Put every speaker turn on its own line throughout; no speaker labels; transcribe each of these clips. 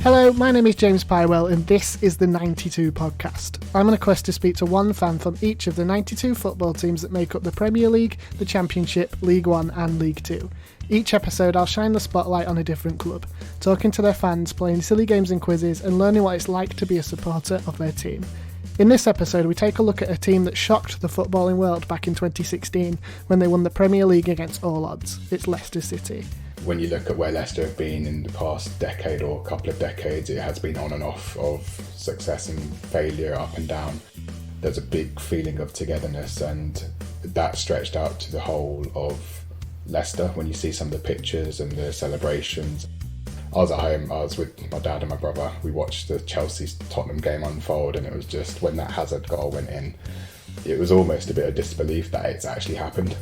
Hello, my name is James Pywell and this is the 92 podcast. I'm on a quest to speak to one fan from each of the 92 football teams that make up the Premier League, the Championship, League One and League Two. Each episode I'll shine the spotlight on a different club, talking to their fans, playing silly games and quizzes and learning what it's like to be a supporter of their team. In this episode we take a look at a team that shocked the footballing world back in 2016 when they won the Premier League against all odds. It's Leicester City.
When you look at where Leicester have been in the past decade or a couple of decades, it has been on and off of success and failure, up and down. There's a big feeling of togetherness, and that stretched out to the whole of Leicester. When you see some of the pictures and the celebrations, I was at home, I was with my dad and my brother. We watched the Chelsea-Tottenham game unfold, and it was just, when that Hazard goal went in, it was almost a bit of disbelief that it's actually happened.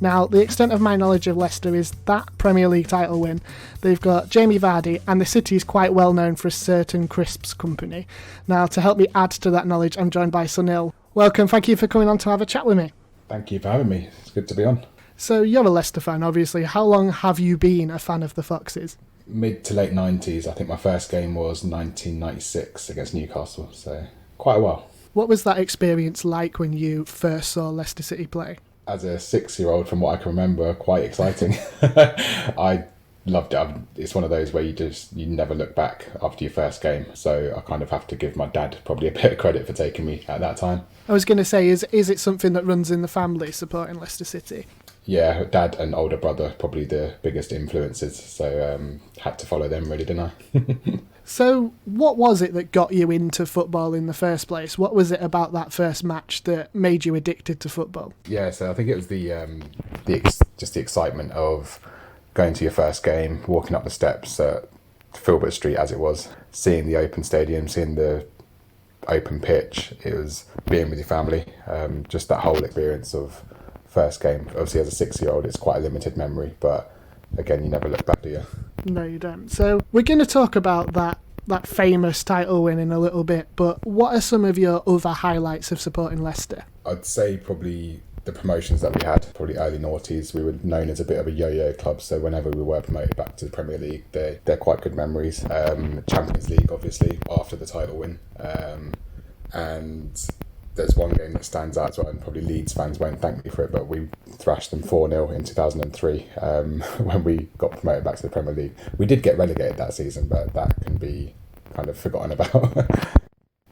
Now, the extent of my knowledge of Leicester is that Premier League title win. They've got Jamie Vardy, and the city is quite well known for a certain crisps company. Now, to help me add to that knowledge, I'm joined by Sunil. Welcome, thank you for coming on to have a chat with me.
Thank you for having me, it's good to be on.
So, you're a Leicester fan, obviously. How long have you been a fan of the Foxes?
Mid to late 90s, I think my first game was 1996 against Newcastle, so quite a while.
What was that experience like when you first saw Leicester City play?
As a 6-year-old, from what I can remember, quite exciting. I loved it. It's one of those where you never look back after your first game. So I kind of have to give my dad probably a bit of credit for taking me at that time.
I was going to say, is it something that runs in the family, supporting Leicester City?
Yeah, dad and older brother, probably the biggest influences. So had to follow them really, didn't I?
So what was it that got you into football in the first place? What was it about that first match that made you addicted to football?
Yeah, so I think it was the excitement of going to your first game, walking up the steps at Filbert Street as it was, seeing the open stadium, seeing the open pitch. It was being with your family, just that whole experience of first game. Obviously as a 6-year-old it's quite a limited memory, but again, you never look back, do you?
No, you don't. So we're going to talk about that famous title win in a little bit, but what are some of your other highlights of supporting Leicester?
I'd say probably the promotions that we had, probably early noughties. We were known as a bit of a yo-yo club, so whenever we were promoted back to the Premier League, they're quite good memories. Champions League, obviously, after the title win. And there's one game that stands out as well, and probably Leeds fans won't thank me for it, but we thrashed them 4-0 in 2003 when we got promoted back to the Premier League. We did get relegated that season, but that can be kind of forgotten about.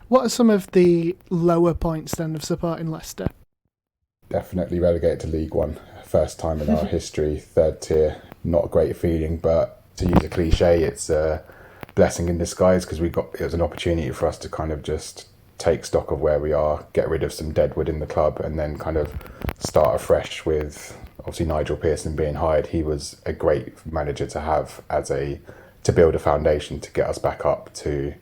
What are some of the lower points then of supporting Leicester?
Definitely relegated to League One. First time in our history, third tier. Not a great feeling, but to use a cliche, it's a blessing in disguise because it was an opportunity for us to kind of just take stock of where we are, get rid of some deadwood in the club, and then kind of start afresh with obviously Nigel Pearson being hired. He was a great manager to have to build a foundation to get us back up to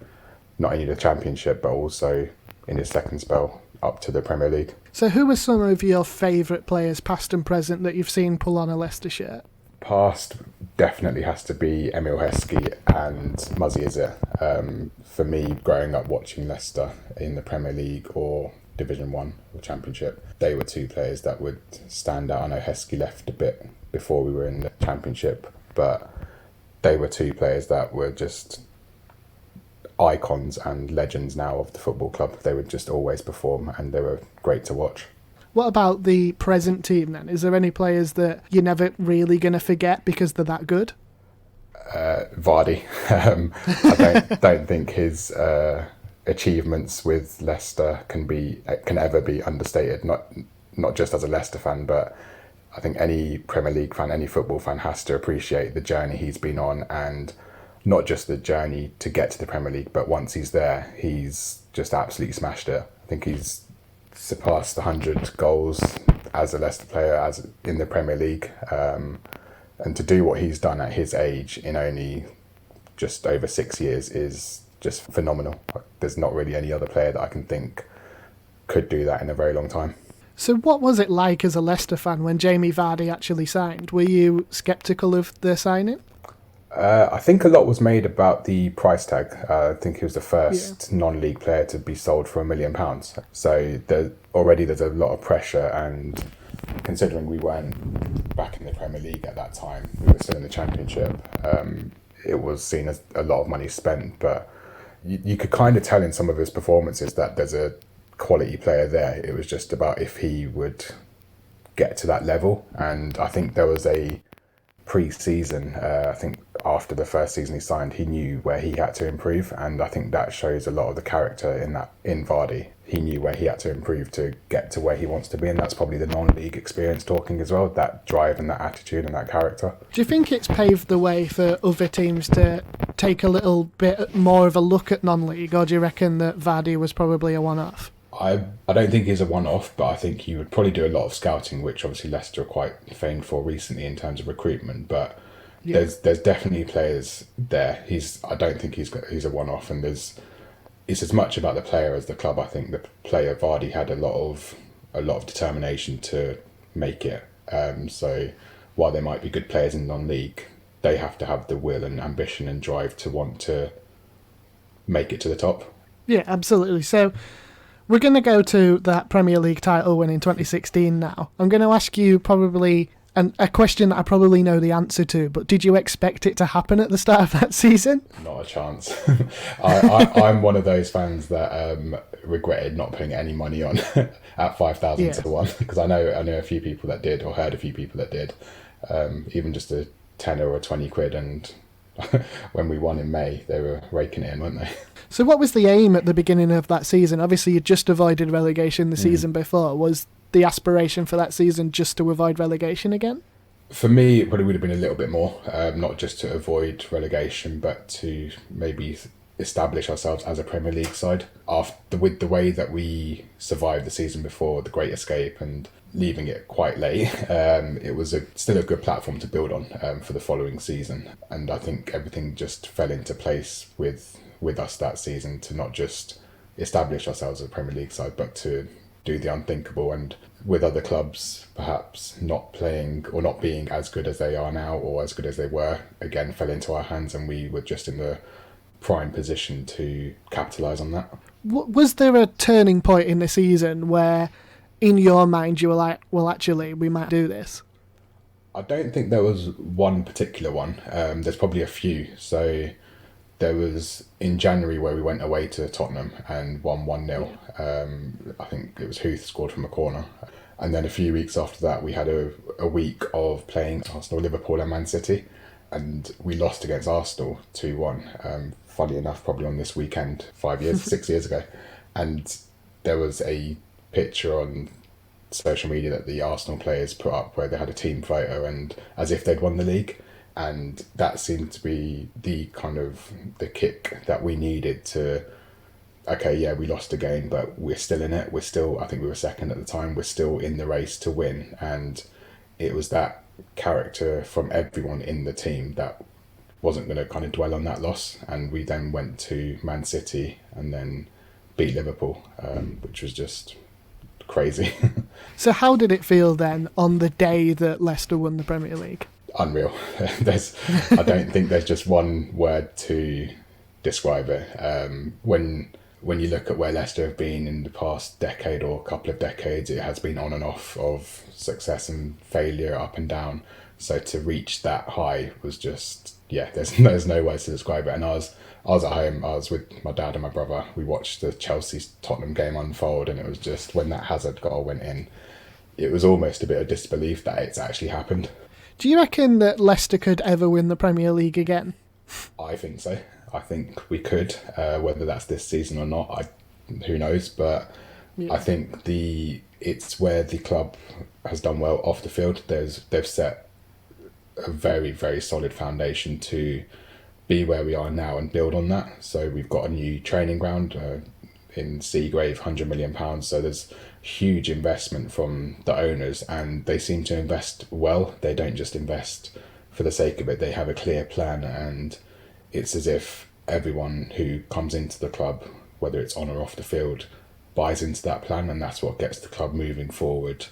not only the Championship but also in his second spell up to the Premier League.
So who are some of your favourite players, past and present, that you've seen pull on a Leicester shirt?
Past definitely has to be Emil Heskey and Muzzy Izzet. For me, growing up watching Leicester in the Premier League or Division 1 or Championship, they were two players that would stand out. I know Heskey left a bit before we were in the Championship, but they were two players that were just icons and legends now of the football club. They would just always perform and they were great to watch.
What about the present team then? Is there any players that you're never really going to forget because they're that good?
Vardy. I don't think his achievements with Leicester can ever be understated. Not just as a Leicester fan, but I think any Premier League fan, any football fan has to appreciate the journey he's been on, and not just the journey to get to the Premier League, but once he's there, he's just absolutely smashed it. I think he's surpassed 100 goals as a Leicester player as in the Premier League. And to do what he's done at his age in only just over 6 years is just phenomenal. There's not really any other player that I can think could do that in a very long time.
So what was it like as a Leicester fan when Jamie Vardy actually signed? Were you sceptical of the signing?
I think a lot was made about the price tag. I think he was the first non-league player to be sold for £1 million. So there's a lot of pressure, and considering we weren't back in the Premier League at that time, we were still in the Championship. it was seen as a lot of money spent. But you could kind of tell in some of his performances that there's a quality player there. It was just about if he would get to that level. And I think there was a pre-season, I think after the first season he signed, he knew where he had to improve, and I think that shows a lot of the character in Vardy. He knew where he had to improve to get to where he wants to be, and that's probably the non-league experience talking as well, that drive and that attitude and that character.
Do you think it's paved the way for other teams to take a little bit more of a look at non-league, or do you reckon that Vardy was probably a one-off?
I don't think he's a one-off, but I think he would probably do a lot of scouting, which obviously Leicester are quite famed for recently in terms of recruitment. But there's definitely players there. I don't think he's a one-off, and it's as much about the player as the club. I think the player Vardy had a lot of determination to make it. So while there might be good players in non-league, they have to have the will and ambition and drive to want to make it to the top.
Yeah, absolutely. So we're going to go to that Premier League title win in 2016 now. I'm going to ask you probably a question that I probably know the answer to, but did you expect it to happen at the start of that season?
Not a chance. I'm one of those fans that regretted not putting any money on at 5,000 to 1, because I know a few people that did, or heard a few people that did, even just a tenner or 20 quid, and when we won in May, they were raking it in, weren't they?
So what was the aim at the beginning of that season? Obviously, you just avoided relegation the season before. Was the aspiration for that season just to avoid relegation again?
For me, it probably would have been a little bit more, not just to avoid relegation, but to maybe establish ourselves as a Premier League side. With the way that we survived the season before, the Great Escape, and leaving it quite late, it was still a good platform to build on for the following season. And I think everything just fell into place with us that season, to not just establish ourselves as a Premier League side, but to do the unthinkable. And with other clubs perhaps not playing or not being as good as they are now, or as good as they were, again fell into our hands, and we were just in the prime position to capitalise on that.
Was there a turning point in the season where in your mind you were like, well, actually we might do this?
I don't think there was one particular one. There's probably a few. So there was in January where we went away to Tottenham and won 1-0. I think it was Huth scored from a corner. And then a few weeks after that, we had a week of playing Arsenal, Liverpool and Man City. And we lost against Arsenal 2-1. Funny enough, probably on this weekend, 6 years ago. And there was a picture on social media that the Arsenal players put up where they had a team photo, and as if they'd won the league. And that seemed to be the kick that we needed to, okay, yeah, we lost a game, but we're still in it. I think we were second at the time. We're still in the race to win. And it was that character from everyone in the team that wasn't going to kind of dwell on that loss. And we then went to Man City and then beat Liverpool, which was just crazy.
So how did it feel then on the day that Leicester won the Premier League?
Unreal. I don't think there's just one word to describe it. When you look at where Leicester have been in the past decade or couple of decades, it has been on and off of success and failure, up and down. So to reach that high was just, there's no words to describe it. And I was at home, I was with my dad and my brother. We watched the Chelsea-Tottenham game unfold, and it was just, when that Hazard goal went in, it was almost a bit of disbelief that it's actually happened.
Do you reckon that Leicester could ever win the Premier League again?
I think so. I think we could. Whether that's this season or not, who knows? But I think it's where the club has done well off the field. They've set a very, very solid foundation to be where we are now and build on that. So we've got a new training ground in Seagrave, £100 million. So there's huge investment from the owners, and they seem to invest well. They don't just invest for the sake of it. They have a clear plan, and it's as if everyone who comes into the club, whether it's on or off the field, buys into that plan, and that's what gets the club moving forward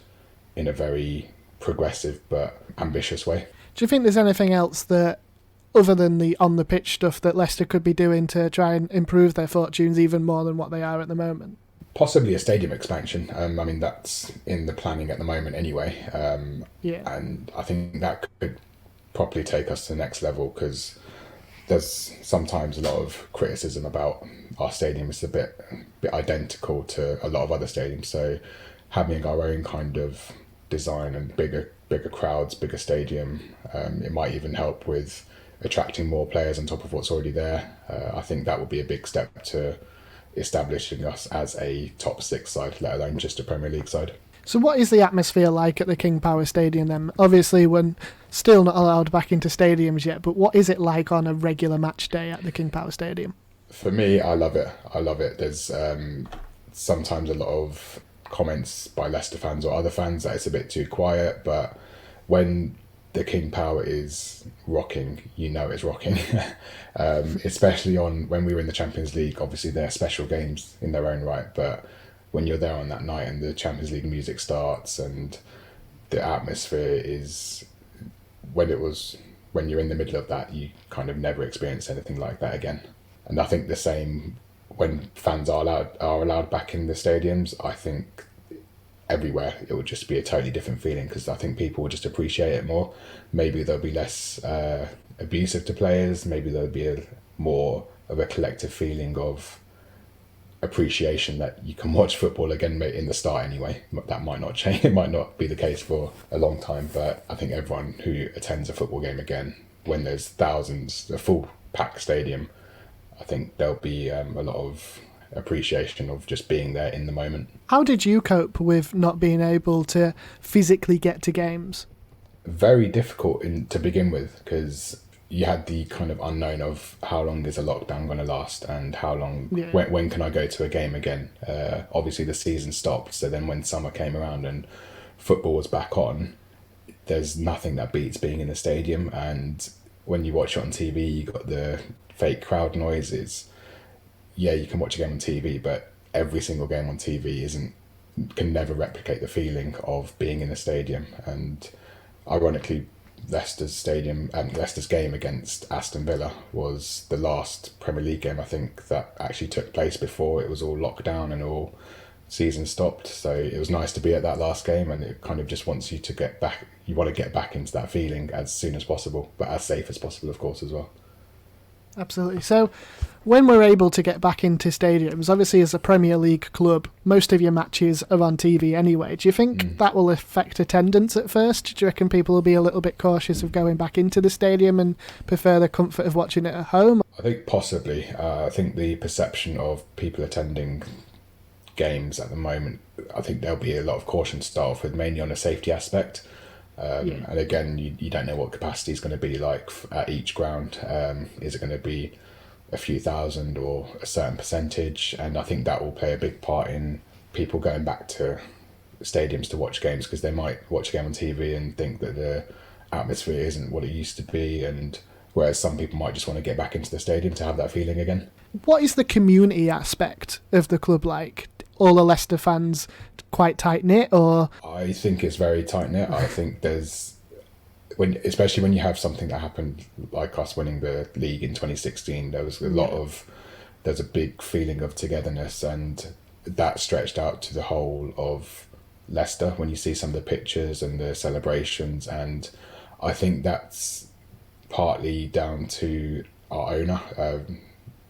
in a very progressive but ambitious way.
Do you think there's anything else that, other than the on-the-pitch stuff, that Leicester could be doing to try and improve their fortunes even more than what they are at the moment?
Possibly a stadium expansion. I mean, that's in the planning at the moment anyway. And I think that could probably take us to the next level, because there's sometimes a lot of criticism about our stadium. It's a bit identical to a lot of other stadiums. So having our own kind of design and bigger crowds, bigger stadium, it might even help with attracting more players on top of what's already there. I think that would be a big step to establishing us as a top 6 side, let alone just a Premier League side.
So what is the atmosphere like at the King Power Stadium then? Obviously we're still not allowed back into stadiums yet, but what is it like on a regular match day at the King Power Stadium?
For me, I love it. There's sometimes a lot of comments by Leicester fans or other fans that it's a bit too quiet, but when the King Power is rocking, you know it's rocking. Especially when we were in the Champions League. Obviously they're special games in their own right, but when you're there on that night and the Champions League music starts and the atmosphere is, when you're in the middle of that, you kind of never experience anything like that again. And I think the same when fans are allowed back in the stadiums. I think everywhere it would just be a totally different feeling, because I think people would just appreciate it more. Maybe there'll be less abusive to players. Maybe there'll be more of a collective feeling of appreciation that you can watch football again in the start anyway. That might not change. It might not be the case for a long time, but I think everyone who attends a football game again, when there's thousands, a full packed stadium, I think there'll be a lot of appreciation of just being there in the moment.
How did you cope with not being able to physically get to games?
Very difficult to begin with, because you had the kind of unknown of how long is a lockdown going to last, and how long, when can I go to a game again? Obviously the season stopped, so then when summer came around and football was back on, there's nothing that beats being in a stadium. And when you watch it on TV, you got the fake crowd noises. Yeah, you can watch a game on TV, but every single game on TV can never replicate the feeling of being in a stadium. And ironically, Leicester's game against Aston Villa was the last Premier League game, I think, that actually took place before it was all locked down and all season stopped. So it was nice to be at that last game, and it kind of just wants you to get back. You want to get back into that feeling as soon as possible, but as safe as possible, of course, as well.
Absolutely. So when we're able to get back into stadiums, obviously as a Premier League club, most of your matches are on TV anyway. Do you think that will affect attendance at first? Do you reckon people will be a little bit cautious of going back into the stadium and prefer the comfort of watching it at home?
I think possibly. I think the perception of people attending games at the moment, I think there'll be a lot of caution to start off with, mainly on a safety aspect. And again, you don't know what capacity is going to be like at each ground. Is it going to be a few thousand or a certain percentage? And I think that will play a big part in people going back to stadiums to watch games, because they might watch a game on TV and think that the atmosphere isn't what it used to be, and whereas some people might just want to get back into the stadium to have that feeling again.
What is the community aspect of the club like? All the Leicester fans quite tight-knit, or...?
I think it's very tight-knit. I think especially when you have something that happened like us winning the league in 2016, there's a big feeling of togetherness, and that stretched out to the whole of Leicester when you see some of the pictures and the celebrations. And I think that's partly down to our owner,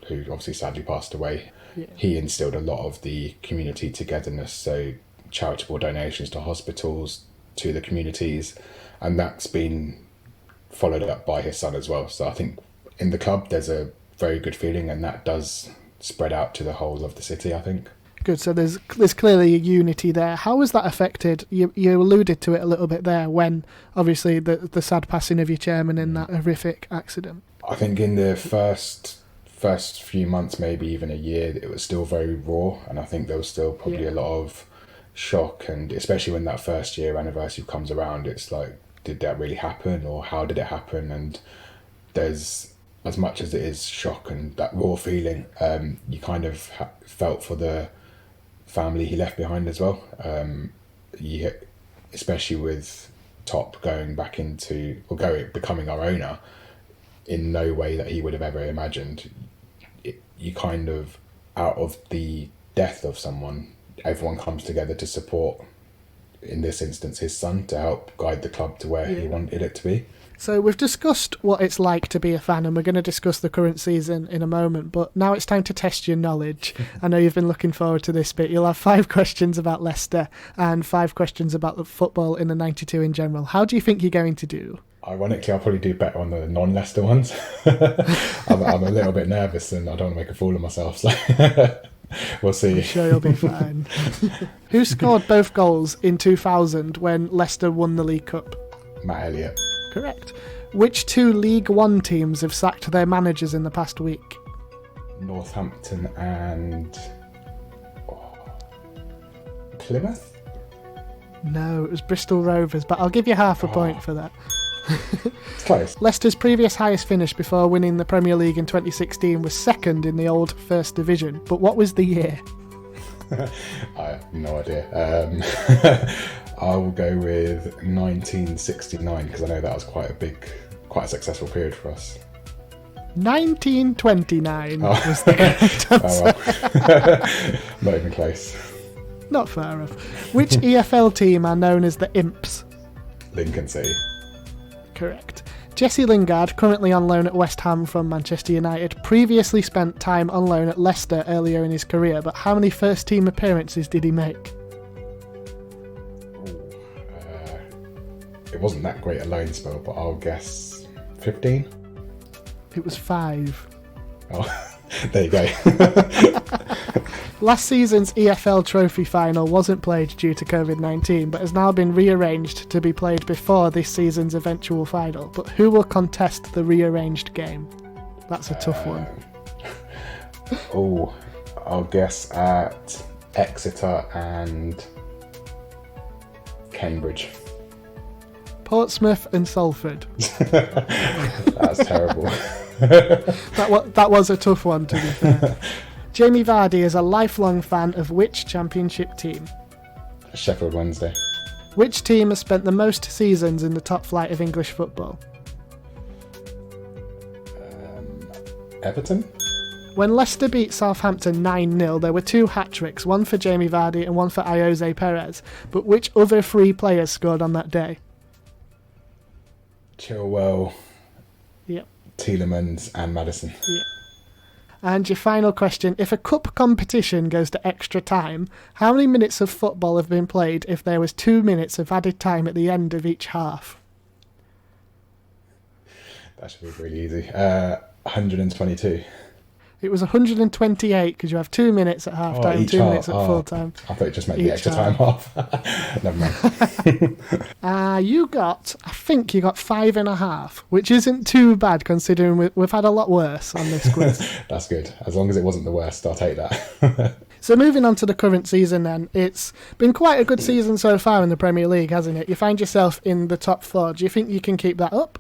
who obviously sadly passed away. He instilled a lot of the community togetherness, so charitable donations to hospitals, to the communities, and that's been followed up by his son as well. So I think in the club there's a very good feeling, and that does spread out to the whole of the city, I think.
Good, so there's clearly a unity there. How was that affected? You alluded to it a little bit there, when obviously the sad passing of your chairman in that horrific accident.
I think in the first few months, maybe even a year, it was still very raw, and I think there was still probably a lot of shock, and especially when that first year anniversary comes around, it's like, did that really happen, or how did it happen? And there's, as much as it is shock and that raw feeling, you kind of felt for the family he left behind as well. Especially with Top going back into, becoming our owner in no way that he would have ever imagined. You kind of, out of the death of someone, everyone comes together to support, in this instance, his son, to help guide the club to where he wanted it to be.
So we've discussed what it's like to be a fan, and we're going to discuss the current season in a moment, but now it's time to test your knowledge. I know you've been looking forward to this bit. You'll have 5 questions about Leicester and 5 questions about the football in the 92 in general. How do you think you're going to do?
Ironically, I'll probably do better on the non-Leicester ones. I'm a little bit nervous and I don't want to make a fool of myself, so we'll see.
I'm sure you'll be fine. Who scored both goals in 2000 when Leicester won the League Cup?
Matt Elliott.
Correct. Which 2 League One teams have sacked their managers in the past week?
Northampton and Plymouth?
No, it was Bristol Rovers, but I'll give you half a point for that.
It's close.
Leicester's previous highest finish before winning the Premier League in 2016 was second in the old First Division, but what was the year?
I have no idea. I will go with 1969 because I know that was quite a successful period for us.
1929 was the correct answer.
Well. Not even close.
Not far off. Which EFL team are known as the Imps?
Lincoln City.
Correct. Jesse Lingard, currently on loan at West Ham from Manchester United, previously spent time on loan at Leicester earlier in his career, but how many first-team appearances did he make?
It wasn't that great a loan spell, but I'll guess 15?
It was 5.
Oh, there you go.
Last season's EFL Trophy final wasn't played due to COVID-19, but has now been rearranged to be played before this season's eventual final. But who will contest the rearranged game? That's a tough one.
I'll guess at Exeter and Cambridge.
Portsmouth and Salford.
That's terrible.
That was a tough one, to be fair. Jamie Vardy is a lifelong fan of which championship team?
Sheffield Wednesday.
Which team has spent the most seasons in the top flight of English football?
Everton?
When Leicester beat Southampton 9-0, there were 2 hat-tricks, one for Jamie Vardy and one for Jose Perez. But which other 3 players scored on that day?
Chilwell,
Yep.
Tielemans and Maddison.
Yep. And your final question, if a cup competition goes to extra time, how many minutes of football have been played if there was 2 minutes of added time at the end of each half?
That should be really easy. 122.
It was 128 because you have 2 minutes at half time, 2 minutes at full time.
I thought it just meant the extra time off. Never mind.
You got 5.5, which isn't too bad considering we've had a lot worse on this quiz.
That's good. As long as it wasn't the worst, I'll take that.
So moving on to the current season then, it's been quite a good season so far in the Premier League, hasn't it? You find yourself in the top 4. Do you think you can keep that up?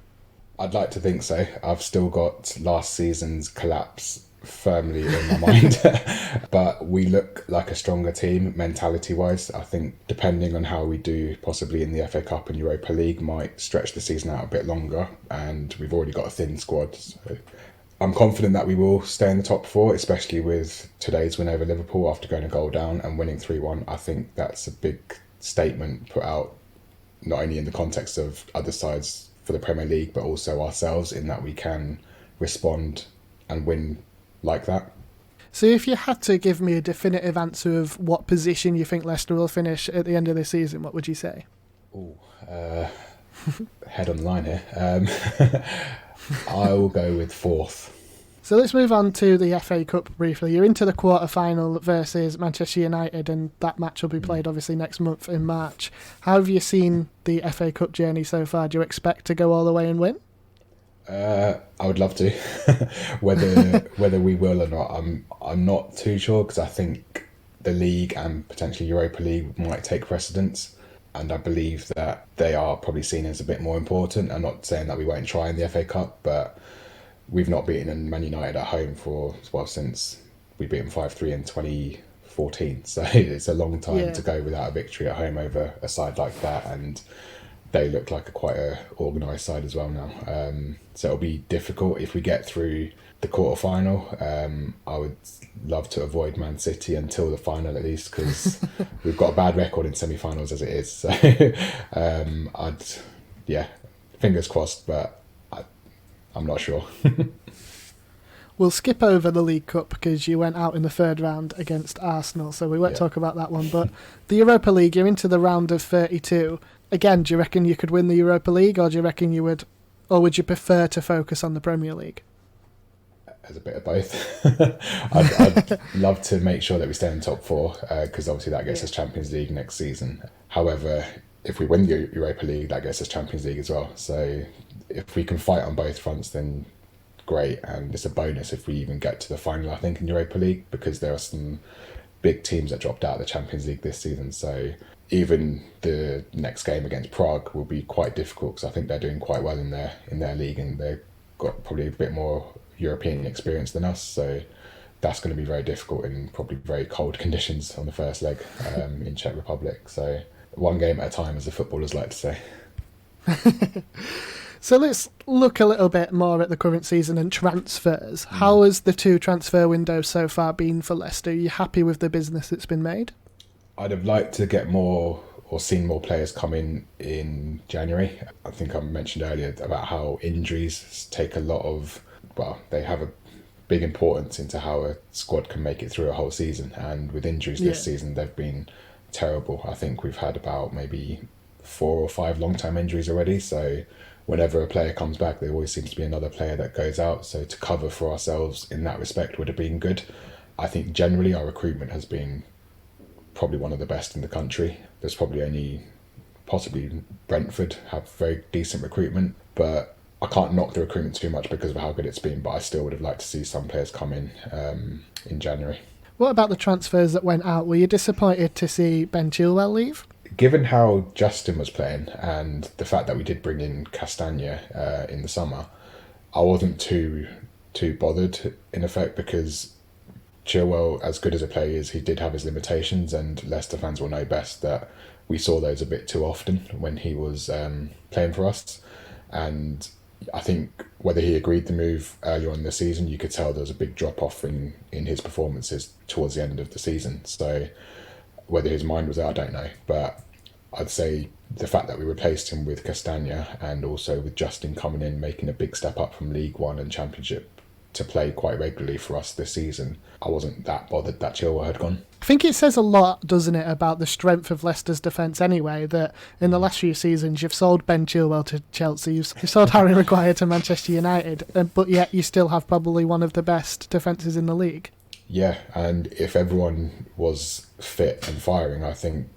I'd like to think so. I've still got last season's collapse firmly in my mind, but we look like a stronger team mentality wise. I think depending on how we do possibly in the FA Cup and Europa League might stretch the season out a bit longer, and we've already got a thin squad, so I'm confident that we will stay in the top 4, especially with today's win over Liverpool after going a goal down and winning 3-1. I think that's a big statement put out not only in the context of other sides for the Premier League but also ourselves, in that we can respond and win like that.
So if you had to give me a definitive answer of what position you think Leicester will finish at the end of the season, what would you say?
Head on the line here. I will go with 4th.
So let's move on to the FA Cup briefly. You're into the quarter-final versus Manchester United, and that match will be played obviously next month in March. How have you seen the FA Cup journey so far? Do you expect to go all the way and win?
I would love to. whether we will or not, I'm not too sure, because I think the league and potentially Europa League might take precedence, and I believe that they are probably seen as a bit more important. I'm not saying that we won't try in the FA Cup, but we've not beaten Man United at home since we beat them 5-3 in 2014. So it's a long time to go without a victory at home over a side like that, and they look like quite a organised side as well now. So it'll be difficult if we get through the quarter-final. I would love to avoid Man City until the final at least, because we've got a bad record in semi-finals as it is. So fingers crossed, but I'm not sure.
We'll skip over the League Cup because you went out in the third round against Arsenal, so we won't talk about that one. But the Europa League, you're into the round of 32. Again, do you reckon you could win the Europa League, or do you reckon you would, or would you prefer to focus on the Premier League?
As a bit of both. I'd love to make sure that we stay in top four, because obviously that gets us Champions League next season. However, if we win the Europa League, that gets us Champions League as well. So if we can fight on both fronts, then great. And it's a bonus if we even get to the final, I think, in Europa League, because there are some big teams that dropped out of the Champions League this season. So even the next game against Prague will be quite difficult, because I think they're doing quite well in their league, and they've got probably a bit more European experience than us. So that's going to be very difficult in probably very cold conditions on the first leg in Czech Republic. So one game at a time, as the footballers like to say.
So let's look a little bit more at the current season and transfers. How has the 2 transfer windows so far been for Leicester? Are you happy with the business that's been made?
I'd have liked to get more or seen more players come in January. I think I mentioned earlier about how injuries take a lot of, they have a big importance into how a squad can make it through a whole season. And with injuries this season, they've been terrible. I think we've had about maybe 4 or 5 long-term injuries already. So whenever a player comes back, there always seems to be another player that goes out. So to cover for ourselves in that respect would have been good. I think generally our recruitment has been probably one of the best in the country. There's probably only possibly Brentford have very decent recruitment, but I can't knock the recruitment too much because of how good it's been. But I still would have liked to see some players come in January.
What about the transfers that went out? Were you disappointed to see Ben Chilwell leave?
Given how Justin was playing and the fact that we did bring in Castagna in the summer, I wasn't too bothered in effect, because Chilwell, as good as a player is, he did have his limitations, and Leicester fans will know best that we saw those a bit too often when he was playing for us. And I think whether he agreed the move earlier on in the season, you could tell there was a big drop off in his performances towards the end of the season. So whether his mind was there, I don't know. But I'd say the fact that we replaced him with Castagna, and also with Justin coming in, making a big step up from League One and Championship to play quite regularly for us this season, I wasn't that bothered that Chilwell had gone.
I think it says a lot, doesn't it, about the strength of Leicester's defence anyway, that in the last few seasons you've sold Ben Chilwell to Chelsea, you've sold Harry Maguire to Manchester United, but yet you still have probably one of the best defences in the league.
Yeah, and if everyone was fit and firing, I think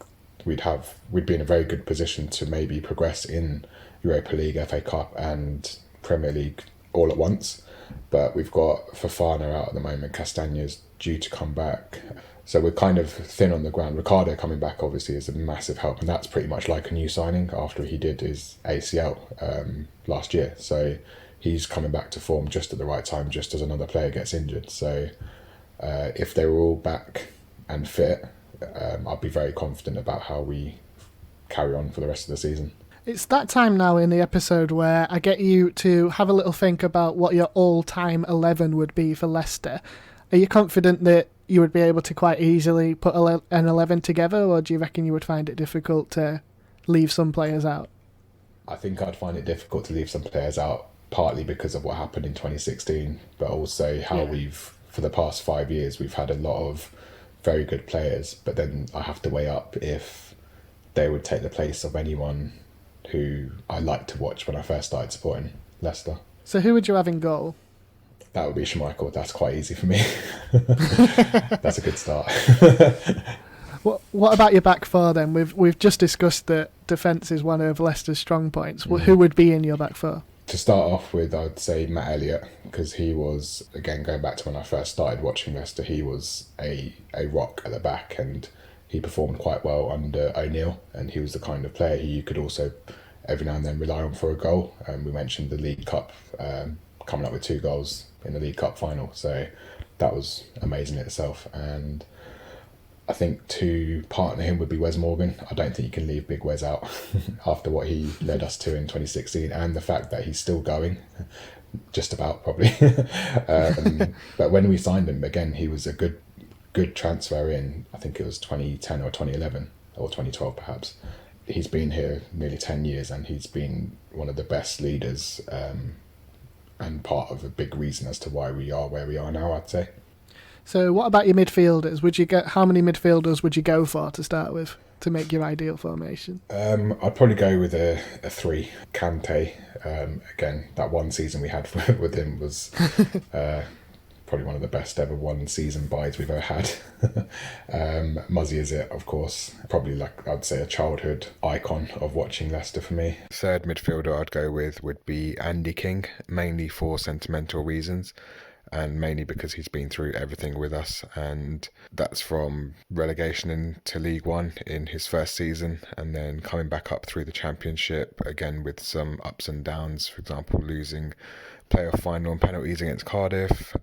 we'd be in a very good position to maybe progress in Europa League, FA Cup and Premier League all at once. But we've got Fofana out at the moment, Castagna's due to come back. So we're kind of thin on the ground. Ricardo coming back obviously is a massive help, and that's pretty much like a new signing after he did his ACL last year. So he's coming back to form just at the right time, just as another player gets injured. So if they were all back and fit, I'd be very confident about how we carry on for the rest of the season.
It's that time now in the episode where I get you to have a little think about what your all-time 11 would be for Leicester. Are you confident that you would be able to quite easily put an 11 together, or do you reckon you would find it difficult to leave some players out?
I think I'd find it difficult to leave some players out, partly because of what happened in 2016, but also how we've, for the past 5 years, we've had a lot of very good players, but then I have to weigh up if they would take the place of anyone who I liked to watch when I first started supporting Leicester.
So who would you have in goal?
That would be Schmeichel. That's quite easy for me. That's a good start.
What about your back four then? We've just discussed that defence is one of Leicester's strong points. Who would be in your back four?
To start off with, I'd say Matt Elliott, because he was, again, going back to when I first started watching Leicester, he was a rock at the back, and he performed quite well under O'Neill, and he was the kind of player you could also every now and then rely on for a goal. We mentioned the League Cup, coming up with 2 goals in the League Cup final, so that was amazing in itself. And I think to partner him would be Wes Morgan. I don't think you can leave Big Wes out after what he led us to in 2016, and the fact that he's still going, just about probably. But when we signed him, again, he was a good transfer in, I think it was 2010 or 2011 or 2012 perhaps. he's been here nearly 10 years and he's been one of the best leaders, and part of a big reason as to why we are where we are now, I'd say.
So what about your midfielders? How many midfielders would you go for to start with to make your ideal formation?
I'd probably go with a three. Kante, again, that one season we had with him was probably one of the best ever one season buys we've ever had. Muzzy is it, of course. Probably, like, I'd say, a childhood icon of watching Leicester for me. Third midfielder I'd go with would be Andy King, mainly for sentimental reasons, and mainly because he's been through everything with us, and that's from relegation into League One in his first season, and then coming back up through the Championship, again with some ups and downs, for example losing playoff final and penalties against Cardiff,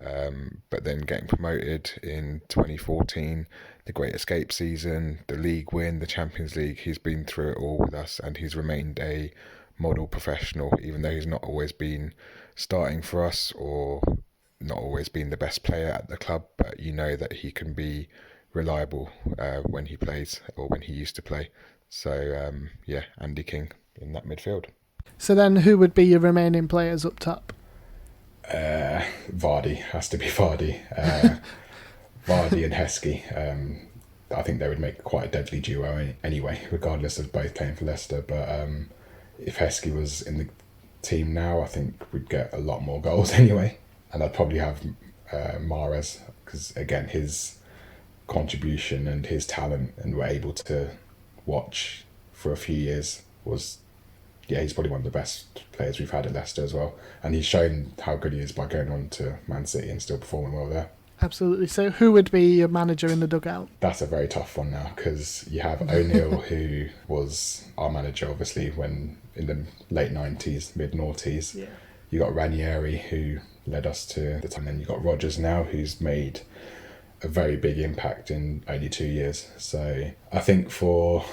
but then getting promoted in 2014, the Great Escape season, the league win, the Champions League. He's been through it all with us, and he's remained a model professional, even though he's not always been starting for us or not always been the best player at the club, but you know that he can be reliable when he plays, or when he used to play. So Andy King in that midfield.
So then who would be your remaining players up top?
Vardy, has to be Vardy. Vardy and Heskey. I think they would make quite a deadly duo anyway, regardless of both playing for Leicester. But if Heskey was in the team now, I think we'd get a lot more goals anyway. And I'd probably have Mahrez, because again, his contribution and his talent, and we're able to watch for a few years, was, he's probably one of the best players we've had at Leicester as well. And he's shown how good he is by going on to Man City and still performing well there.
Absolutely. So who would be your manager in the dugout?
That's a very tough one now, because you have O'Neill, who was our manager, obviously, when in the late 90s, mid-noughties. Yeah. You got Ranieri, who led us to the time. And then you got Rodgers now, who's made a very big impact in only 2 years. So I think for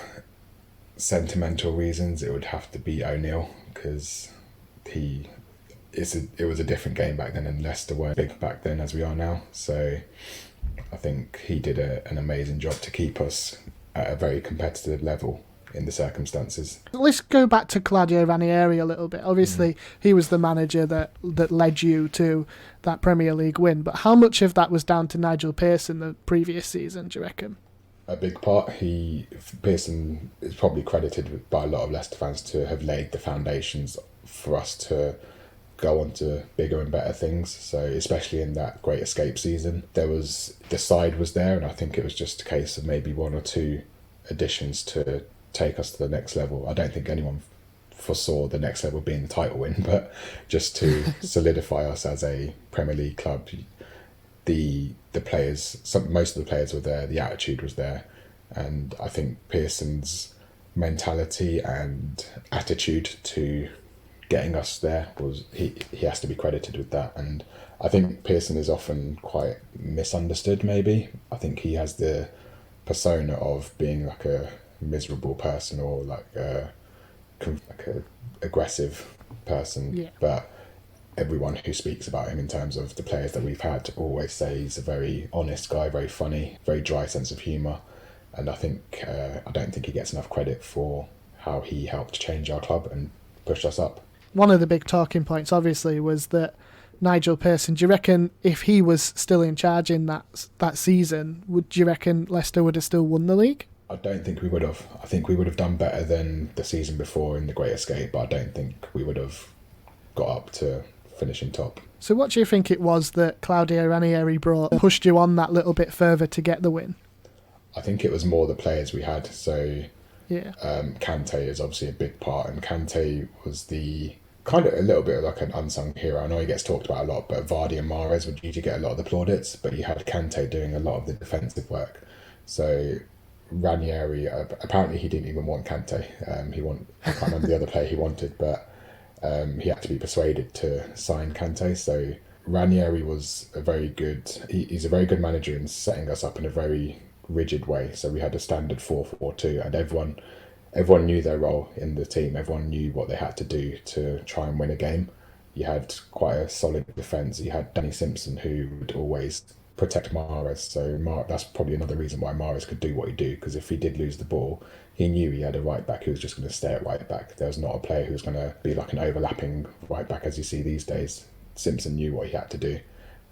sentimental reasons, it would have to be O'Neill, because it was a different game back then, and Leicester weren't big back then as we are now. So I think he did an amazing job to keep us at a very competitive level in the circumstances.
Let's go back to Claudio Ranieri a little bit. Obviously, he was the manager that led you to that Premier League win, but how much of that was down to Nigel Pearson the previous season, do you reckon?
A big part. Pearson is probably credited by a lot of Leicester fans to have laid the foundations for us to go on to bigger and better things. So especially in that Great Escape season, the side was there, and I think it was just a case of maybe one or two additions to take us to the next level. I don't think anyone foresaw the next level being the title win, but just to solidify us as a Premier League club. The players, most of the players were there, the attitude was there, and I think Pearson's mentality and attitude to getting us there was, he has to be credited with that. And I think Pearson is often quite misunderstood, maybe. I think he has the persona of being like a miserable person, or like a aggressive person. Yeah. But everyone who speaks about him in terms of the players that we've had always say he's a very honest guy, very funny, very dry sense of humour. And I don't think he gets enough credit for how he helped change our club and push us up.
One of the big talking points, obviously, was that Nigel Pearson, do you reckon if he was still in charge in that season, do you reckon Leicester would have still won the league?
I don't think we would have. I think we would have done better than the season before in the Great Escape, but I don't think we would have got up to finishing top.
So what do you think it was that Claudio Ranieri pushed you on that little bit further to get the win?
I think it was more the players we had. So
yeah,
Kante is obviously a big part, and Kante was the kind of a little bit like an unsung hero. I know he gets talked about a lot, but Vardy and Mahrez would usually get a lot of the plaudits, but you had Kante doing a lot of the defensive work. So Ranieri, apparently he didn't even want Kante. I can't remember the other player he wanted, but he had to be persuaded to sign Kante. So Ranieri was he's a very good manager in setting us up in a very rigid way. So we had a standard 4-4-2, and everyone knew their role in the team. Everyone knew what they had to do to try and win a game. You had quite a solid defence. You had Danny Simpson, who would always protect Mahrez. So that's probably another reason why Mahrez could do what he do, because if he did lose the ball, he knew he had a right back who was just going to stay at right back. There was not a player who was going to be like an overlapping right back as you see these days. Simpson knew what he had to do.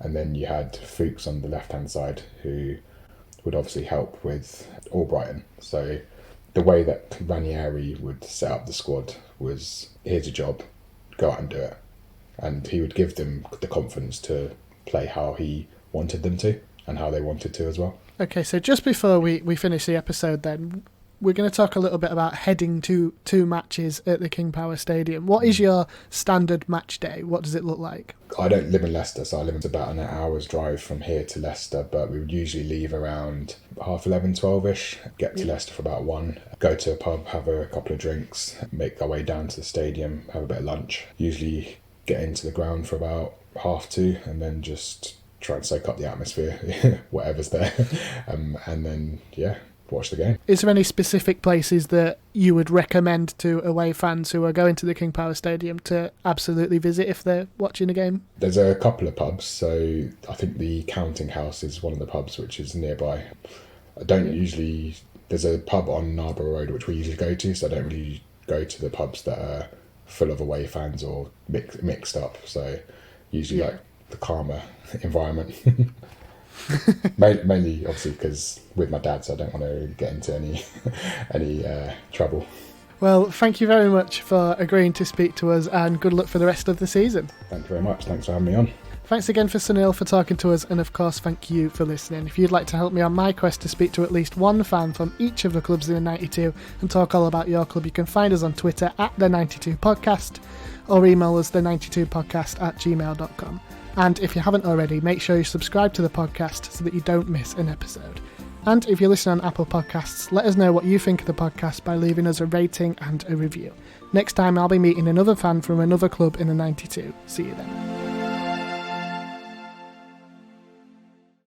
And then you had Fuchs on the left-hand side, who would obviously help with Albrighton. So the way that Ranieri would set up the squad was, here's a job, go out and do it. And he would give them the confidence to play how he wanted them to and how they wanted to as well.
Okay, so just before we finish the episode then, we're going to talk a little bit about heading to 2 matches at the King Power Stadium. What is your standard match day? What does it look like?
I don't live in Leicester, so I live about an hour's drive from here to Leicester, but we would usually leave around 11:30, 12ish, get to Leicester for about 1, go to a pub, have a couple of drinks, make our way down to the stadium, have a bit of lunch, usually get into the ground for about 2:30, and then just try and soak up the atmosphere, whatever's there, and then, watch the game.
Is there any specific places that you would recommend to away fans who are going to the King Power Stadium to absolutely visit if they're watching a game?
There's a couple of pubs. So I think the Counting House is one of the pubs which is nearby. There's a pub on Narborough Road which we usually go to, so I don't really go to the pubs that are full of away fans or mixed up. So usually like the calmer environment. Mainly, obviously, because with my dad, so I don't want to get into any trouble.
Well, thank you very much for agreeing to speak to us, and good luck for the rest of the season.
Thank you very much. Thanks for having me on.
Thanks again for Sunil for talking to us, and of course thank you for listening. If you'd like to help me on my quest to speak to at least one fan from each of the clubs in the 92 and talk all about your club, you can find us on Twitter at the92podcast or email us the92podcast@gmail.com. And if you haven't already, make sure you subscribe to the podcast so that you don't miss an episode. And if you listen on Apple Podcasts, let us know what you think of the podcast by leaving us a rating and a review. Next time I'll be meeting another fan from another club in the 92. See you then.